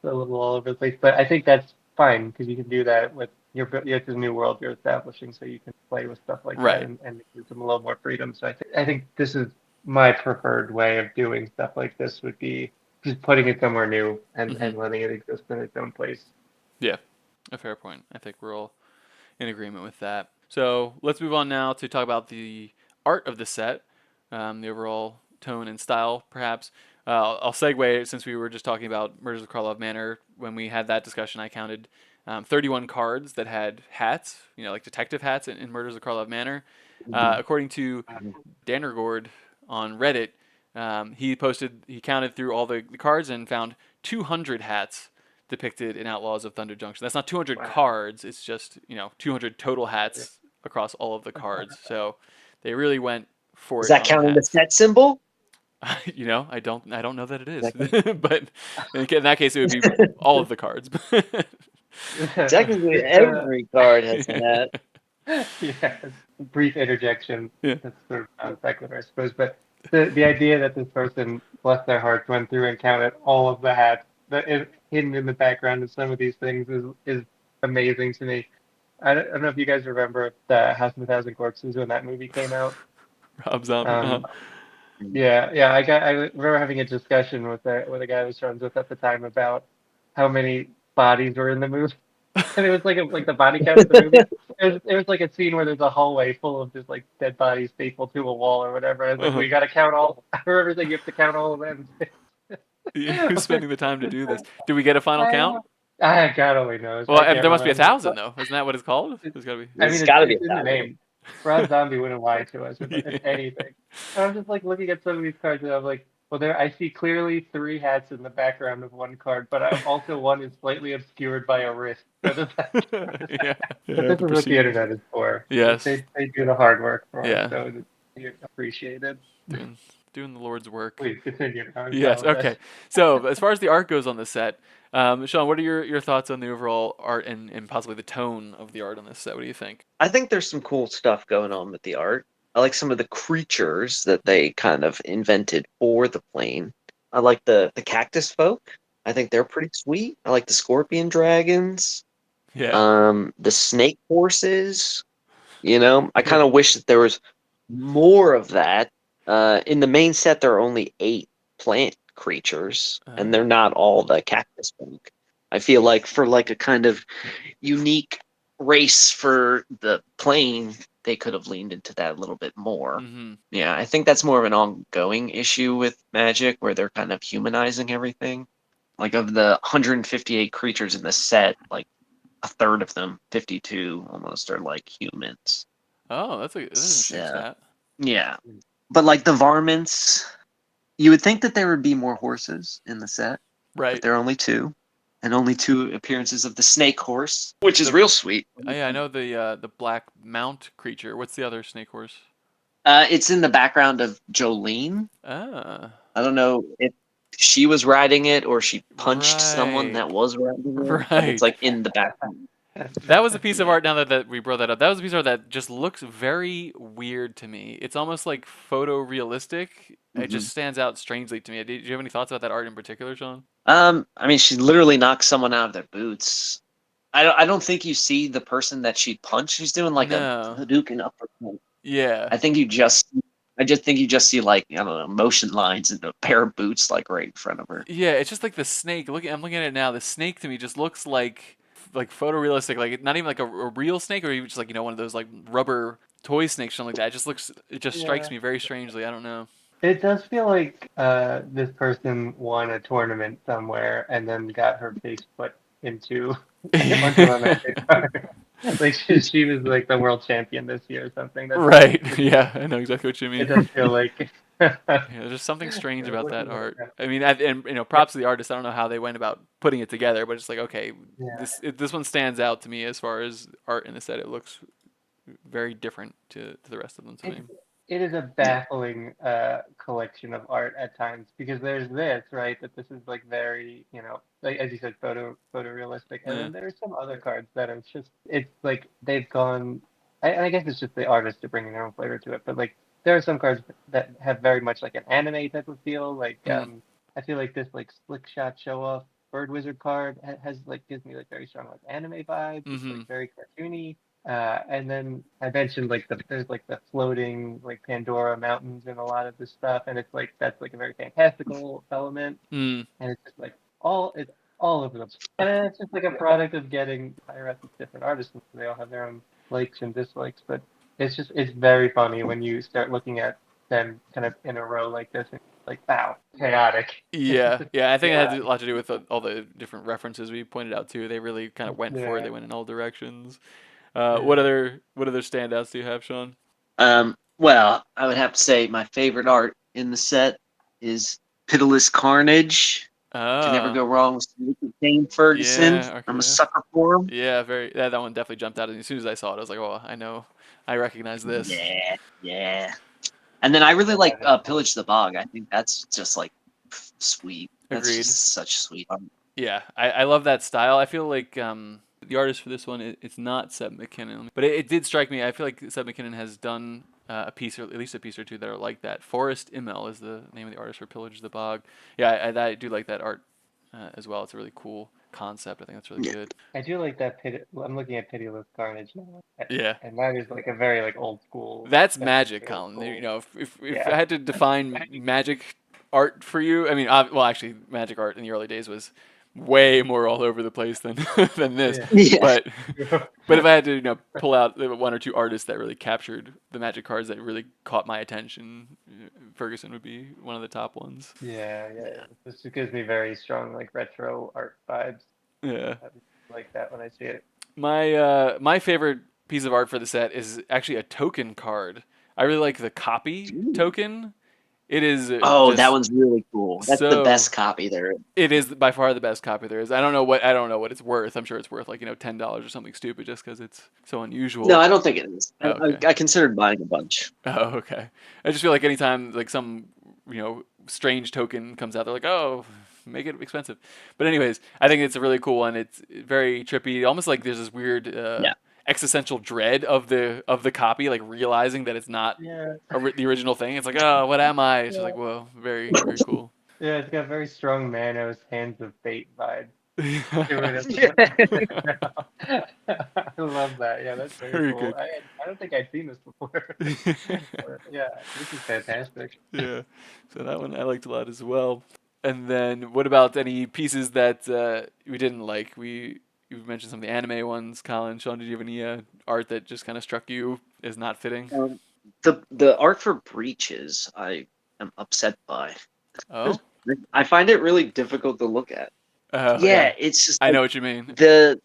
a little all over the place. But I think that's fine because you can do that with it's a new world you're establishing, so you can play with stuff like that Right. and give them a little more freedom. So I think this is my preferred way of doing stuff like this would be just putting it somewhere new and Hmm. and letting it exist in its own place. Yeah. A fair point. I think we're all in agreement with that. So let's move on now to talk about the art of the set, the overall tone and style, perhaps. I'll segue since we were just talking about Murders of Karlov Manor. When we had that discussion, I counted 31 cards that had hats, like detective hats in Murders of Karlov Manor. According to Danergord on Reddit, he counted through all the cards and found 200 hats depicted in Outlaws of Thunder Junction. That's not 200 Wow. cards, it's just, 200 total hats across all of the cards. So they really went for Is it that on the counting the hats. set symbol? I don't know that it is. That counts? But in that case it would be all of the cards. Technically, Uh, every card has a hat. Yes, brief interjection. Yeah. That's sort of non sequitur, I suppose. But the idea that this person, bless their hearts, went through and counted all of the hats that is hidden in the background of some of these things is amazing to me. I don't know if you guys remember the House of a Thousand Corpses when that movie came out. Rob Zombie. Uh-huh. Um, yeah. I remember having a discussion with a guy I was friends with at the time about how many bodies were in the movie. And it was like the body count of the movie. It was like a scene where there's a hallway full of just like dead bodies stapled to a wall or whatever. I was like, Uh-huh. we got to count all. I remember saying you have to count all of them. Yeah, who's spending the time to do this? Did we get a final count? God only knows. Well, I can't there must be a remember. thousand though. Isn't that what it's called? There's got to be. I There's mean, got to be it's in a the thousand. name. Rob Zombie wouldn't lie to us if Yeah. anything. And I'm just like looking at some of these cards and I'm like, well, there I see clearly three hats in the background of one card, but also one is slightly obscured by a wrist. So does that count? Yeah. But Yeah. this The is what the procedures. internet is for. Yes. They do the hard work for us, Yeah. so it's appreciated. Doing doing the Lord's work. Please continue. I Yes. apologize. Okay. So as far as the art goes on this set, Sean, what are your thoughts on the overall art and possibly the tone of the art on this set? What do you think? I think there's some cool stuff going on with the art. I like some of the creatures that they kind of invented for the plane. I like the cactus folk. I think they're pretty sweet. I like the scorpion dragons. Yeah. The snake horses. I Yeah. kind of wish that there was more of that. In the main set, there are only 8 plant creatures, and they're not all the cactus folk. I feel like for like a kind of unique race for the plane, they could have leaned into that a little bit more. Mm-hmm. Yeah, I think that's more of an ongoing issue with Magic, where they're kind of humanizing everything. Like of the 158 creatures in the set, like a third of them, 52 almost, are like humans. Oh, that's an interesting So, stat. yeah, but like the varmints, you would think that there would be more horses in the set, but Right. there are only two, and only two appearances of the snake horse, which is The real sweet. yeah, I know the black mount creature. What's the other snake horse? It's in the background of Jolene. Ah, I don't know if she was riding it or she punched someone right, that was riding it, but it's right. like in the background. That was a piece of Yeah. art. Now that we brought that up, that was a piece of art that just looks very weird to me. It's almost like photorealistic. It hmm just stands out strangely to me. Did you have any thoughts about that art in particular, Sean? I mean, she literally knocks someone out of their boots. I don't think you see the person that she punched. She's doing like a No. Hadouken uppercut. Yeah. I think you just, I just think you just see like I don't know motion lines and a pair of boots like right in front of her. Yeah, it's just like the snake. I'm looking at it now. The snake to me just looks like photorealistic, like not even like a real snake, or even just like one of those like rubber toy snakes, something like that. It just strikes Yeah. me very strangely. I don't know. It does feel like this person won a tournament somewhere and then got her face put into onto a magic card. Like she was like the world champion this year or something. That's Right. it, Yeah, I know exactly what you it mean. does feel like Yeah, there's something strange about that looking at it art. now. I mean, and props to the artist. I don't know how they went about putting it together, but it's like, okay, Yeah. this one stands out to me as far as art in the set. It looks very different to the rest of them to me. It, it is a Yeah. baffling collection of art at times because there's this, right, that this is like very, like as you said, photorealistic, and Yeah. then there's some other cards that are just, it's like they've gone, I guess it's just the artists are bringing their own flavor to it, but like there are some cards that have very much like an anime type of feel, like Mm. I feel like this like slick shot show off bird wizard card has like gives me like very strong like anime vibes. It's Mm-hmm. like very cartoony. And then I mentioned like there's like the floating like Pandora mountains and a lot of this stuff, and it's like that's like a very fantastical element, Mm. and it's just like it's all over the place. And it's just like a product of getting higher up with different artists, and they all have their own likes and dislikes. But it's very funny when you start looking at them kind of in a row like this, and like wow, chaotic. Yeah, yeah. I think it had Yeah, a lot to do with all the different references we pointed out too. They really kind of went for it. yeah, They went in all directions. yeah. What other standouts do you have, Sean? Well, I would have to say my favorite art in the set is Pitiless Carnage. Can never Ah, go wrong with Kane Ferguson. yeah. I'm a Okay. sucker for him. Yeah, very. Yeah, that one definitely jumped out. And as soon as I saw it, I was like, oh, I know, I recognize this. Yeah, yeah. And then I really like Pillage the Bog. I think that's just like sweet. That's Agreed. just such sweet art. Yeah, I love that style. I feel like the artist for this one, it's not Seb McKinnon, but it did strike me. I feel like Seb McKinnon has done a piece, or at least a piece or two that are like that. Forrest Immel is the name of the artist for Pillage the Bog. Yeah, I do like that art as well. It's a really cool concept. I think that's really Yeah. good. I do like that I'm looking at Pitiless Carnage now, Yeah. and that is like a very like old school. That's That's magic, very old Colin. You school. know, if I Yeah. had to define magic art for you, I mean, well, actually, magic art in the early days was way more all over the place than than this. Yeah. Yeah. But but if I had to, pull out the one or two artists that really captured the magic cards that really caught my attention, Ferguson would be one of the top ones. Yeah, yeah. Yeah. This gives me very strong like retro art vibes. Yeah. I like that when I see it. My favorite piece of art for the set is actually a token card. I really like the copy token. It is Oh, that just one's really cool. That's the so best copy there is. it is by far the best copy there is. I don't know what it's worth. I'm sure it's worth like $10 or something stupid just because it's so No, unusual. I don't think it is. Oh, okay. I considered buying a bunch. Oh, okay. I just feel like anytime like some strange token comes out, they're like, oh, make it expensive. But anyways, I think it's a really cool one. It's very trippy, almost like there's this weird Yeah. existential dread of the copy, like realizing that it's not Yeah. the original thing. It's like, oh, what am I? It's just Yeah. like, whoa, very very cool. Yeah, it's got very strong Manos Hands of Fate vibes to it as Yeah. well. I love that. Yeah, that's very Very cool. good. I don't think I'd seen this before. Yeah, this is fantastic. Yeah, so that one I liked a lot as well. And then what about any pieces that we didn't like? you've mentioned some of the anime ones, Colin. Sean, did you have any art that just kind of struck you as not fitting? The art for Breeches, I am upset by. Oh, I find it really difficult to look at. oh Yeah, yeah, it's just I like know what you mean. the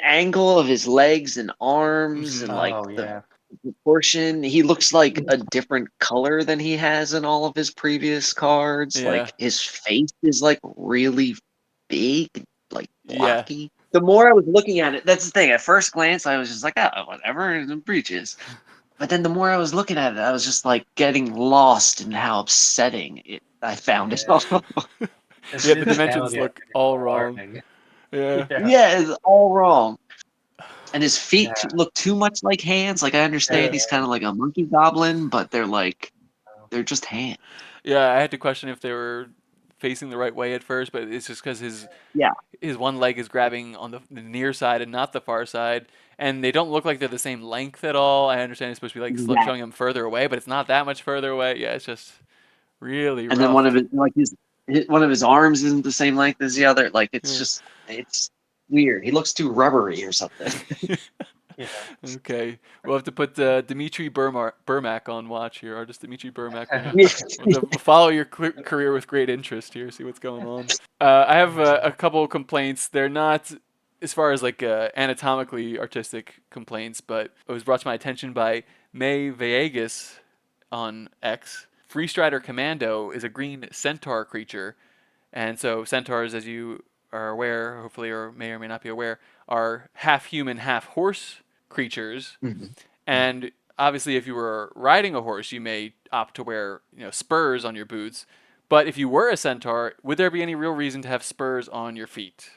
angle of his legs and arms and Hmm. like Oh the yeah. proportion. He looks like a different color than he has in all of his previous cards. Yeah, Like his face is like really big, like yeah, blocky. The more I was looking at it, that's the thing. At first glance, I was just like, oh, whatever, the Breeches. But then the more I was looking at it, I was just like getting lost in how upsetting I found it Yeah. all. The yeah. The dimensions physicality of look it is all wrong. alarming. Yeah, Yeah. Yeah, it's all wrong. And his feet Yeah. look too much like hands. Like I understand he's kind of like a monkey goblin, but they're just hands. yeah. I had to question if they were facing the right way at first, but it's just because Yeah, his one leg is grabbing on the near side and not the far side, and they don't look like they're the same length at all. I understand it's supposed to be like exactly. showing him further away, but it's not that much further away. Yeah, it's just really And then one rough. of one of his arms isn't the same length as the other. Like Yeah. it's weird. He looks too rubbery or something. Yeah. Okay, we'll have to put Dmitry Burmak on watch here. Artist Dmitry Burmak. Yeah. We'll follow your career with great interest here. See what's going on. I have a couple of complaints. They're not as far as like anatomically artistic complaints, but it was brought to my attention by May Villegas on X. Free Strider Commando is a green centaur creature, and so centaurs, as you are aware, hopefully, or may not be aware, are half human, half horse creatures. Mhm. And obviously, if you were riding a horse, you may opt to wear spurs on your boots. But if you were a centaur, would there be any real reason to have spurs on your feet?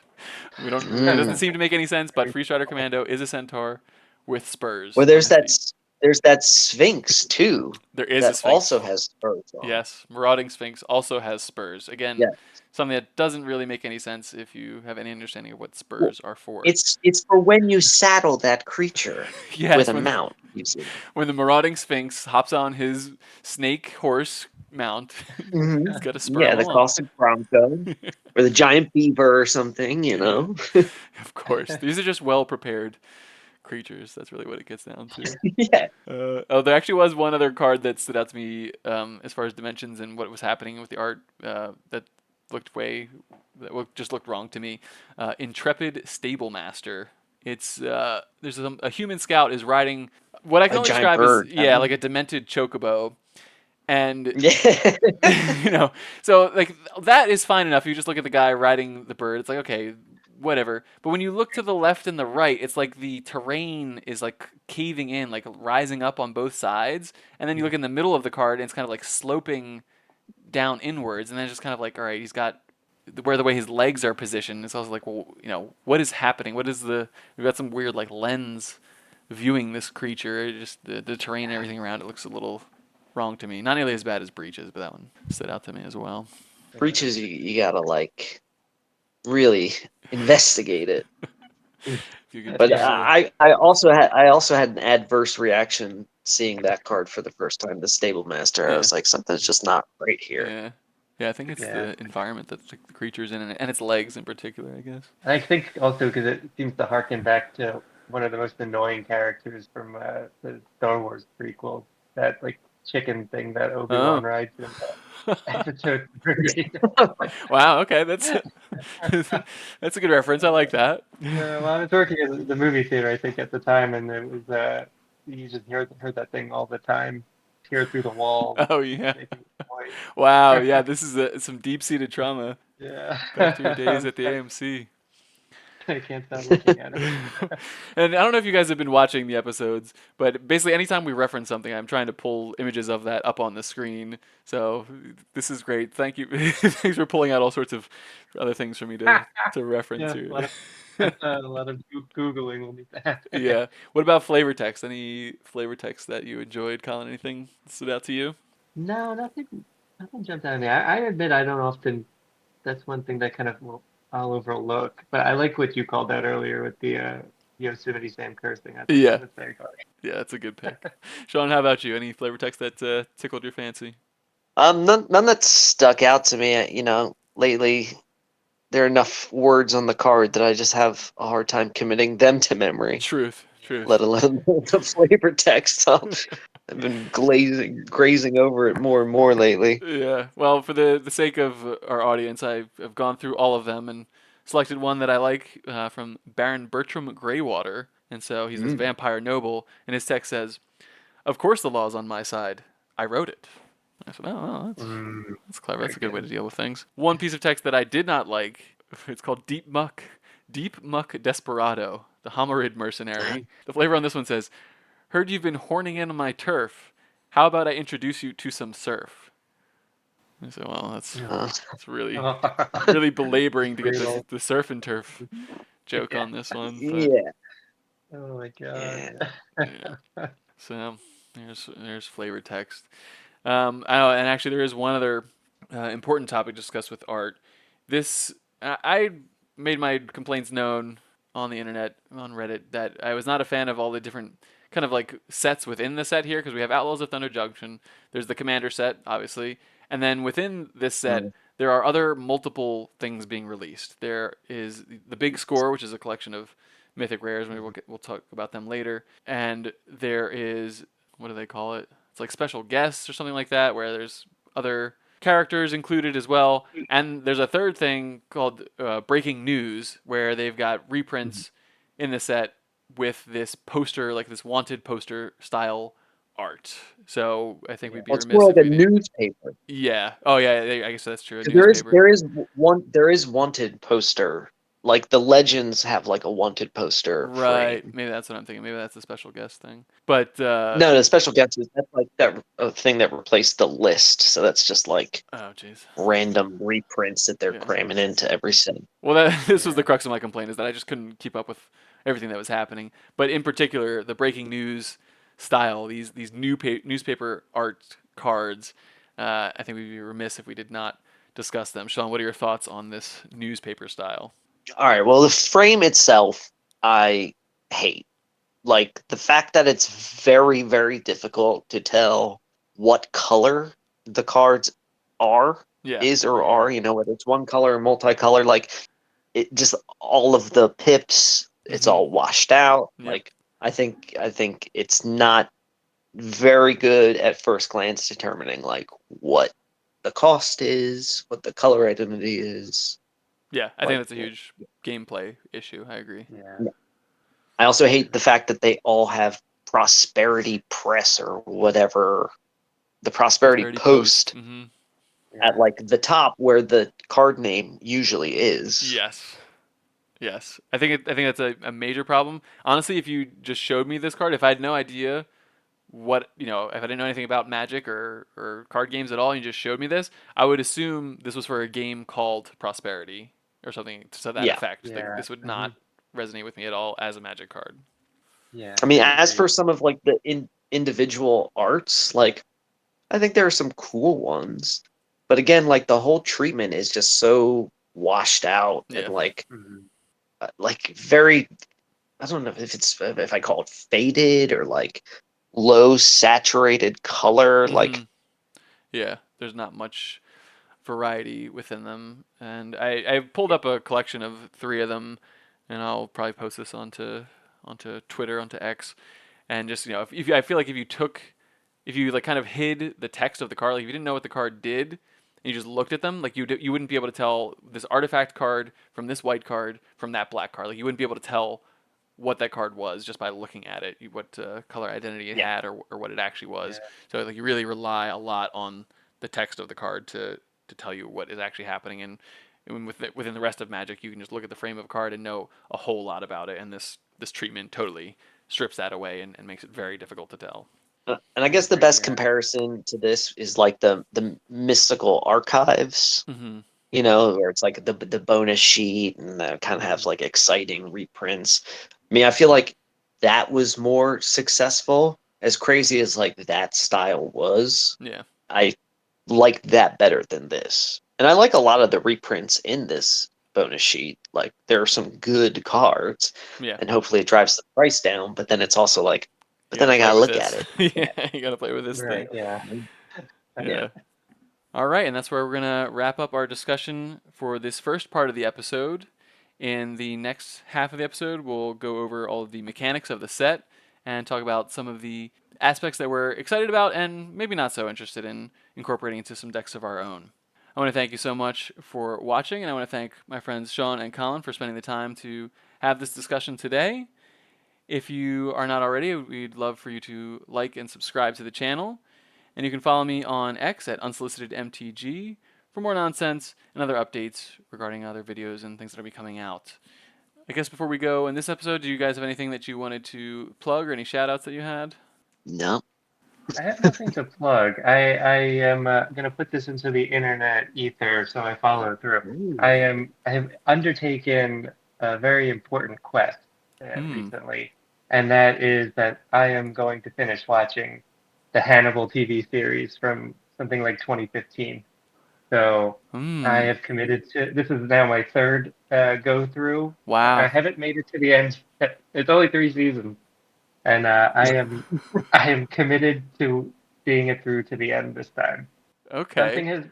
We don't. It doesn't Mm. seem to make any sense. But Free Strider Commando is a centaur with spurs Well, on his feet. there's that Sphinx too There is a that also sphinx. has spurs on. Yes, Marauding Sphinx also has spurs. Again, Yeah. something that doesn't really make any sense if you have any understanding of what Well, spurs are for. it's for when you saddle that creature with Yes, a mount. You see. when the Marauding Sphinx hops on his snake horse mount, Hmm. he's got to spur Yeah, him the along. caustic bronco or the giant beaver or something. You Yeah, know. of course. These are just well prepared creatures. That's really what it gets down to. Yeah. Oh, there actually was one other card that stood out to me as far as dimensions and what was happening with the art that just looked wrong to me. Intrepid Stable Master. It's there's a human scout is riding what I can A only giant describe as bird. like a demented chocobo, and Yeah. you know, so like that is fine enough. You just look at the guy riding the bird. It's like okay, whatever. But when you look to the left and the right, it's like the terrain is like caving in, like rising up on both sides. And then you look in the middle of the card, and it's kind of like sloping down inwards. And then it's just kind of like, all right, he's got where the way his legs are positioned. It's also like, well, what is happening? What is we've got some weird like lens viewing this creature. It just the terrain and everything around it looks a little wrong to me. Not nearly as bad as Breeches, but that one stood out to me as well. Breeches, you gotta like really investigate it. If you could But just Yeah. I also had an adverse reaction seeing that card for the first time. The Stable Master. I yeah. was like, something's just not right here. Yeah. Yeah, I think it's Yeah. the environment that the creature's in, and its legs in particular, I guess. I think also because it seems to harken back to one of the most annoying characters from the Star Wars prequel, that like chicken thing that Obi-Wan Oh. rides in episode 3. Wow, okay, that's that's a good reference. I like that. Well, I was working in the movie theater, I think, at the time, and it was you just heard that thing all the time, tear through the walls, Oh yeah. making Wow, noise. yeah, this is some deep-seated trauma Yeah, back to your days at the AMC. I can't stop looking at it. And I don't know if you guys have been watching the episodes, but basically anytime we reference something, I'm trying to pull images of that up on the screen. So this is great. Thank you. Thanks for pulling out all sorts of other things for me to reference Yeah, here. a lot of Googling will need to happen. Yeah. What about flavor text? Any flavor text that you enjoyed, Colin? Anything that stood out to you? No, nothing jumped out at me. I admit I don't often. That's one thing that kind of I'll overlook. But I like what you called out earlier with the Yosemite Sam cursing. Yeah. That's very funny. Yeah, that's a good pick. Sean, how about you? Any flavor text that tickled your fancy? None that stuck out to me. You know, lately there are enough words on the card that I just have a hard time committing them to memory, Truth. let alone the flavor text. So I've been grazing over it more and more lately. Yeah. Well, for the sake of our audience, I've gone through all of them and selected one that I like from Baron Bertram Greywater. And so he's this vampire noble, and his text says, "Of course the law's on my side. I wrote it." I said, "Oh, well, that's clever. That's a good way to deal with things." One piece of text that I did not like, it's called Deep Muck. Deep Muck Desperado, the Homerid mercenary. The flavor on this one says, "Heard you've been horning in on my turf. How about I introduce you to some surf?" I said, "Well, that's really really belaboring to get this Brutal. the surf and turf joke on this one, but Yeah, Oh my yeah. god. yeah. So there's flavor text. I know, and actually there is one other important topic to discuss with art. This I made my complaints known on the internet on Reddit that I was not a fan of all the different kind of like sets within the set here because we have Outlaws of Thunder Junction. There's the Commander set, obviously, and then within this set there are other multiple things being released. There is the Big Score, which is a collection of mythic rares. Maybe we'll talk about them later. And there is, what do they call it? It's like special guests or something like that, where there's other characters included as well. And there's a third thing called Breaking News, where they've got reprints in the set with this poster, like this wanted poster style art. So I think we'd be Well, it's more remiss like if a we didn't. newspaper. Yeah. Oh yeah. I guess that's true. A 'Cause There is newspaper. there is there is wanted poster. Like the legends have like a wanted poster Right. frame. Maybe that's what I'm thinking. Maybe that's a special guest thing. But No, the special guest is that's like that thing that replaced the list. So that's just like oh jeez. random reprints that they're Yeah. cramming into every set. Well, this was the Yeah. crux of my complaint is that I just couldn't keep up with everything that was happening. But in particular, the breaking news style, these newspaper art cards, I think we'd be remiss if we did not discuss them. Sean, what are your thoughts on this newspaper style? All right. Well, the frame itself, I hate. Like the fact that it's very, very difficult to tell what color the cards are, Yeah. is or are, whether it's one color or multicolor, like it just all of the pips, it's Mm-hmm. all washed out. Yep. Like I think it's not very good at first glance determining like what the cost is, what the color identity is. Yeah, I think Like that's a huge gameplay issue. I agree. Yeah. I also hate the fact that they all have Prosperity Press or whatever, the Prosperity Prosperity Post. Post Mm-hmm. at Yeah. like the top where the card name usually is. Yes. Yes. I think that's a major problem. Honestly, if you just showed me this card, if I had no idea what if I didn't know anything about Magic or card games at all, and you just showed me this, I would assume this was for a game called Prosperity or something to that Yeah. effect. Like, Yeah. this would not resonate with me at all as a Magic card. Yeah. I mean, I as agree. for some of like the individual arts, like I think there are some cool ones. But again, like the whole treatment is just so washed out and Yeah. Mhm. like very, I don't know if I call it faded or like low saturated color. Hmm. Like Yeah. There's not much variety within them, and I pulled up a collection of three of them, and I'll probably post this onto Twitter, onto X, and just if I feel like if you like kind of hid the text of the card, like if you didn't know what the card did, and you just looked at them, like you wouldn't be able to tell this artifact card from this white card from that black card. Like you wouldn't be able to tell what that card was just by looking at it, what color identity it yeah, had, or what it actually was. Yeah. So like you really rely a lot on the text of the card to tell you what is actually happening. And within the rest of Magic, you can just look at the frame of a card and know a whole lot about it. And this treatment totally strips that away and makes it very difficult to tell. And I I guess the agree. best Yeah. comparison to this is like the mystical archives, Mm-hmm. where it's like the bonus sheet and that kind of has Mhm. like exciting reprints. I mean, I feel like that was more successful. As crazy as like that style was, Yeah. I like that better than this. And I like a lot of the reprints in this bonus sheet. Like there are some good cards, Yeah. and hopefully it drives the price down. But then it's also like, You but then gotta I play gotta with look at this. it. Yeah. You gotta play with this thing. Right. Yeah. Yeah. Yeah. All right, and that's where we're going to wrap up our discussion for this first part of the episode. In the next half of the episode, we'll go over all of the mechanics of the set and talk about some of the aspects that we're excited about and maybe not so interested in incorporating into some decks of our own. I want to thank you so much for watching, and I want to thank my friends Sean and Colin for spending the time to have this discussion today. If you are not already, we'd love for you to like and subscribe to the channel. And you can follow me on X at unsolicitedmtg for more nonsense and other updates regarding other videos and things that will be coming out. I guess before we go in this episode, do you guys have anything that you wanted to plug or any shout-outs that you had? No. I have nothing to plug. I am going to put this into the internet ether, so I follow through. Ooh. I have undertaken a very important quest recently, and that is that I am going to finish watching the Hannibal TV series from something like 2015. So I have committed to. This is now my third go through. Wow. I haven't made it to the end. It's only 3 seasons, and I am committed to seeing it through to the end this time. Okay.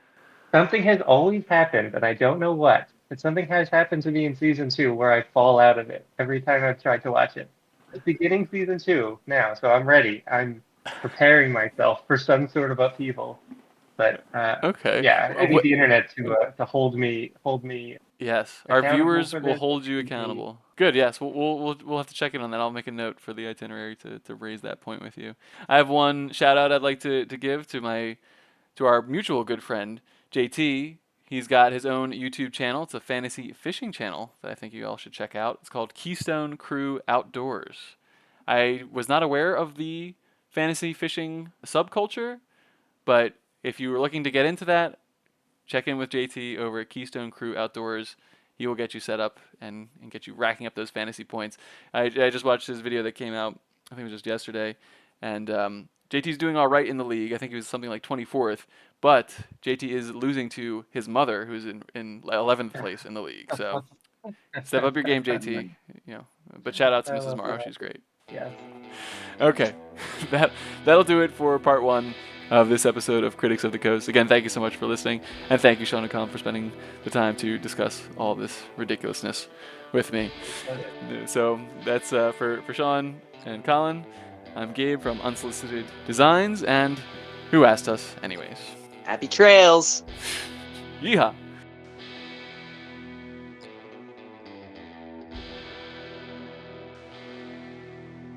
Something has always happened, and I don't know what. But something has happened to me in season 2 where I fall out of it every time I've tried to watch it. It's beginning season 2 now, so I'm ready. I'm preparing myself for some sort of upheaval. But Okay. yeah, I need the internet to hold me. Yes, our accountable viewers for will this. hold you accountable. Good. Yes, we'll have to check in on that. I'll make a note for the itinerary to raise that point with you. I have one shout out I'd like to give to our mutual good friend JT. He's got his own YouTube channel. It's a fantasy fishing channel that I think you all should check out. It's called Keystone Crew Outdoors. I was not aware of the fantasy fishing subculture, but if you were looking to get into that, check in with JT over at Keystone Crew Outdoors. He will get you set up and get you racking up those fantasy points. I just watched his video that came out, I think it was just yesterday, and JT's doing all right in the league. I think he was something like 24th, but JT is losing to his mother, who's in 11th place in the league. So step up your game, JT. You know, but shout out to I Mrs. love Morrow. that. She's great. Yes. Okay, that'll do it for part 1 of this episode of Critics of the Coast. Again, thank you so much for listening, and thank you, Sean and Colin, for spending the time to discuss all this ridiculousness with me. So that's for Sean and Colin. I'm Gabe from Unsolicited Designs, and Who Asked Us Anyways? Happy trails. Yeehaw!